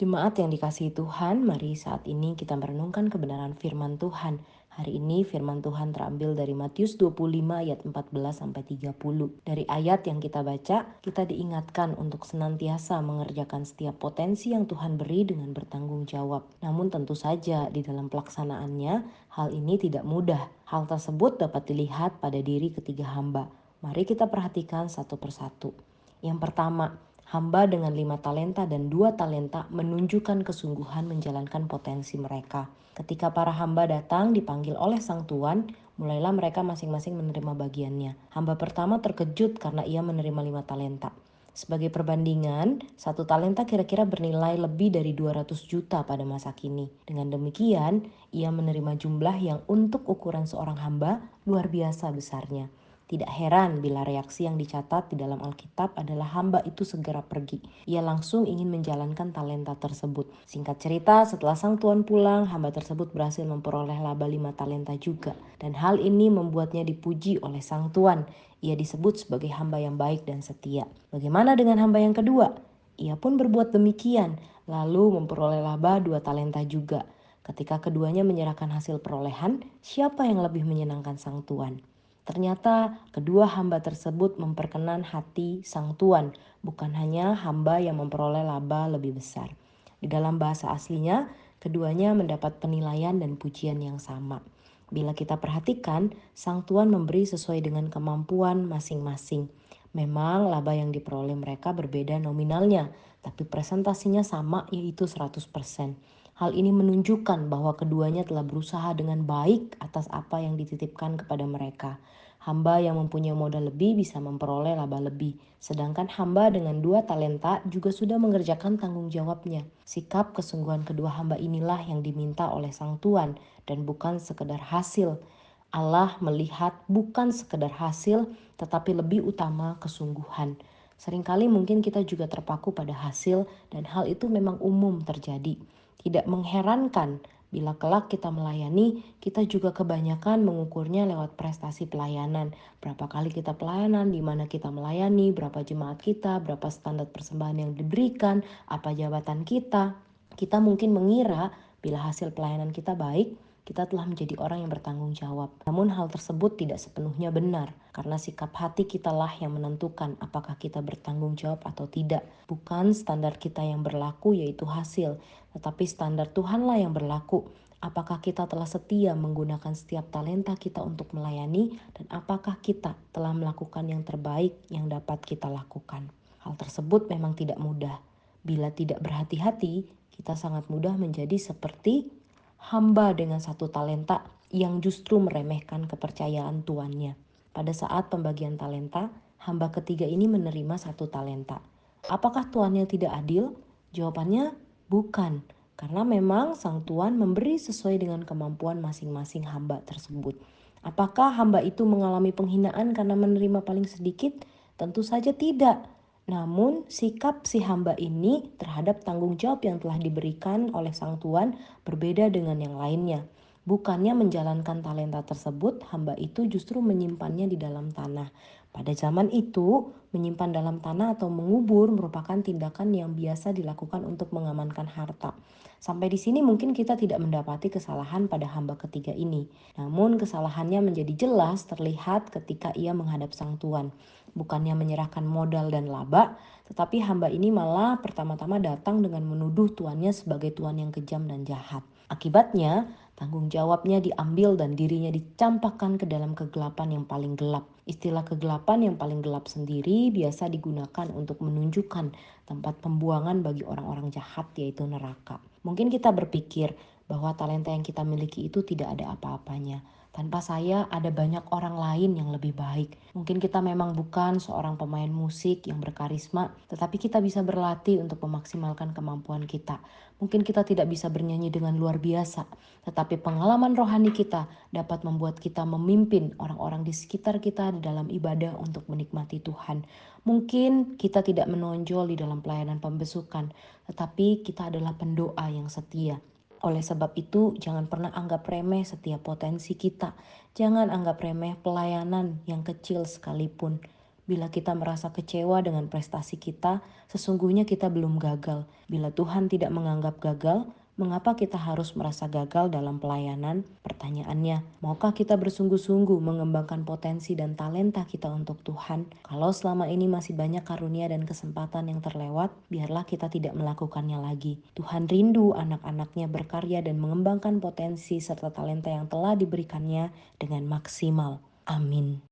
Jemaat yang dikasihi Tuhan, mari saat ini kita merenungkan kebenaran firman Tuhan. Hari ini firman Tuhan terambil dari Matius 25 ayat 14 sampai 30. Dari ayat yang kita baca, kita diingatkan untuk senantiasa mengerjakan setiap potensi yang Tuhan beri dengan bertanggung jawab. Namun tentu saja di dalam pelaksanaannya, hal ini tidak mudah. Hal tersebut dapat dilihat pada diri ketiga hamba. Mari kita perhatikan satu persatu. Yang pertama, hamba dengan 5 talenta dan 2 talenta menunjukkan kesungguhan menjalankan potensi mereka. Ketika para hamba datang dipanggil oleh sang tuan, mulailah mereka masing-masing menerima bagiannya. Hamba pertama terkejut karena ia menerima 5 talenta. Sebagai perbandingan, 1 talenta kira-kira bernilai lebih dari 200 juta pada masa kini. Dengan demikian, ia menerima jumlah yang untuk ukuran seorang hamba luar biasa besarnya. Tidak heran bila reaksi yang dicatat di dalam Alkitab adalah hamba itu segera pergi. Ia langsung ingin menjalankan talenta tersebut. Singkat cerita, setelah sang tuan pulang, hamba tersebut berhasil memperoleh laba 5 talenta juga. Dan hal ini membuatnya dipuji oleh sang tuan. Ia disebut sebagai hamba yang baik dan setia. Bagaimana dengan hamba yang kedua? Ia pun berbuat demikian, lalu memperoleh laba 2 talenta juga. Ketika keduanya menyerahkan hasil perolehan, siapa yang lebih menyenangkan sang tuan? Ternyata kedua hamba tersebut memperkenan hati sang tuan, bukan hanya hamba yang memperoleh laba lebih besar. Di dalam bahasa aslinya, keduanya mendapat penilaian dan pujian yang sama. Bila kita perhatikan, sang tuan memberi sesuai dengan kemampuan masing-masing. Memang laba yang diperoleh mereka berbeda nominalnya, tapi presentasinya sama, yaitu 100%. Hal ini menunjukkan bahwa keduanya telah berusaha dengan baik atas apa yang dititipkan kepada mereka. Hamba yang mempunyai modal lebih bisa memperoleh laba lebih, sedangkan hamba dengan 2 talenta juga sudah mengerjakan tanggung jawabnya. Sikap kesungguhan kedua hamba inilah yang diminta oleh sang tuan dan bukan sekedar hasil. Allah melihat bukan sekedar hasil, tetapi lebih utama kesungguhan. Seringkali mungkin kita juga terpaku pada hasil dan hal itu memang umum terjadi. Tidak mengherankan bila kelak kita melayani, kita juga kebanyakan mengukurnya lewat prestasi pelayanan. Berapa kali kita pelayanan, di mana kita melayani, berapa jemaat kita, berapa standar persembahan yang diberikan, apa jabatan kita. Kita mungkin mengira bila hasil pelayanan kita baik, kita telah menjadi orang yang bertanggung jawab. Namun hal tersebut tidak sepenuhnya benar, karena sikap hati kitalah yang menentukan apakah kita bertanggung jawab atau tidak. Bukan standar kita yang berlaku yaitu hasil, tetapi standar Tuhanlah yang berlaku. Apakah kita telah setia menggunakan setiap talenta kita untuk melayani, dan apakah kita telah melakukan yang terbaik yang dapat kita lakukan. Hal tersebut memang tidak mudah. Bila tidak berhati-hati, kita sangat mudah menjadi seperti hamba dengan 1 talenta yang justru meremehkan kepercayaan tuannya. Pada saat pembagian talenta, hamba ketiga ini menerima 1 talenta. Apakah tuannya tidak adil? Jawabannya bukan, karena memang sang tuan memberi sesuai dengan kemampuan masing-masing hamba tersebut. Apakah hamba itu mengalami penghinaan karena menerima paling sedikit? Tentu saja tidak. Namun sikap si hamba ini terhadap tanggung jawab yang telah diberikan oleh sang tuan berbeda dengan yang lainnya. Bukannya menjalankan talenta tersebut, hamba itu justru menyimpannya di dalam tanah. Pada zaman itu, menyimpan dalam tanah atau mengubur merupakan tindakan yang biasa dilakukan untuk mengamankan harta. Sampai di sini mungkin kita tidak mendapati kesalahan pada hamba ketiga ini. Namun kesalahannya menjadi jelas terlihat ketika ia menghadap sang tuan. Bukannya menyerahkan modal dan laba, tetapi hamba ini malah pertama-tama datang dengan menuduh tuannya sebagai tuan yang kejam dan jahat. Akibatnya, tanggung jawabnya diambil dan dirinya dicampakkan ke dalam kegelapan yang paling gelap. Istilah kegelapan yang paling gelap sendiri biasa digunakan untuk menunjukkan tempat pembuangan bagi orang-orang jahat, yaitu neraka. Mungkin kita berpikir bahwa talenta yang kita miliki itu tidak ada apa-apanya. Tanpa saya ada banyak orang lain yang lebih baik. Mungkin kita memang bukan seorang pemain musik yang berkarisma, tetapi kita bisa berlatih untuk memaksimalkan kemampuan kita. Mungkin kita tidak bisa bernyanyi dengan luar biasa, tetapi pengalaman rohani kita dapat membuat kita memimpin orang-orang di sekitar kita di dalam ibadah untuk menikmati Tuhan. Mungkin kita tidak menonjol di dalam pelayanan pembesukan, tetapi kita adalah pendoa yang setia. Oleh sebab itu, jangan pernah anggap remeh setiap potensi kita. Jangan anggap remeh pelayanan yang kecil sekalipun. Bila kita merasa kecewa dengan prestasi kita, sesungguhnya kita belum gagal. Bila Tuhan tidak menganggap gagal, mengapa kita harus merasa gagal dalam pelayanan? Pertanyaannya, maukah kita bersungguh-sungguh mengembangkan potensi dan talenta kita untuk Tuhan? Kalau selama ini masih banyak karunia dan kesempatan yang terlewat, biarlah kita tidak melakukannya lagi. Tuhan rindu anak-anaknya berkarya dan mengembangkan potensi serta talenta yang telah diberikannya dengan maksimal. Amin.